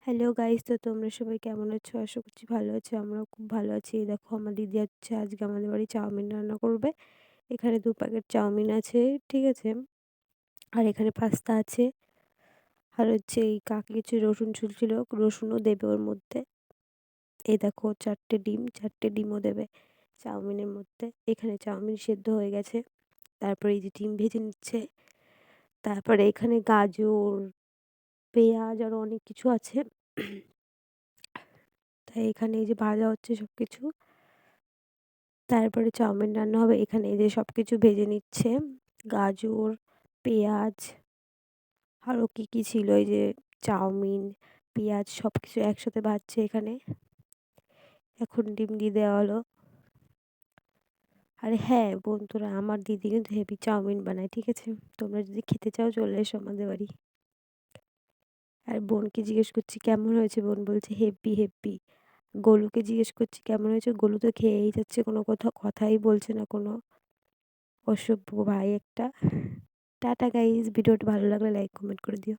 Hello guys, তো তোমরা সবাই কেমন আছো? আশা করছি ভালো আছো। আমরাও খুব ভালো আছি। এই দেখো, আমার দিদি হচ্ছে আজকে আমাদের বাড়ি চাউমিন রান্না করবে। এখানে ২ প্যাকেট চাউমিন আছে, ঠিক আছে? আর এখানে পাস্তা আছে। আর হচ্ছে এই কাকি কিছু রসুন ছুলছিল, রসুনও দেবে ওর মধ্যে। এই দেখো ৪টে ডিম, ৪টে ডিমও দেবে চাউমিনের মধ্যে। এখানে চাউমিন সেদ্ধ হয়ে গেছে। তারপরে এই যে ডিম ভেজে নিচ্ছে। তারপরে এখানে গাজর, পেঁয়াজ আরও অনেক কিছু আছে। তাই এখানে এই যে ভাজা হচ্ছে সবকিছু। তারপরে চাউমিন রান্না হবে। এখানে এই যে সবকিছু ভেজে নিচ্ছে। গাজর, পেঁয়াজ আরও কি ছিল, এই যে চাউমিন, পেঁয়াজ সবকিছু একসাথে ভাজছে এখানে। এখন ডিম দিয়ে দেওয়া হলো। আর হ্যাঁ বন্ধুরা, আমার দিদি কিন্তু হেভি চাউমিন বানায়, ঠিক আছে? তোমরা যদি খেতে চাও চলে এসো আমাদের বাড়ি। আর বোনকে জিজ্ঞেস করছি কেমন হয়েছে, বোন বলছে হেব্বি হেব্বি। গোলুকে জিজ্ঞেস করছি কেমন হয়েছে, গোলু তো খেয়েই যাচ্ছে, কোনো কথাই বলছে না কোনো। অসভ্য ভাই একটা। টাটা গাইস, ভিডিওটা ভালো লাগলে লাইক কমেন্ট করে দিও।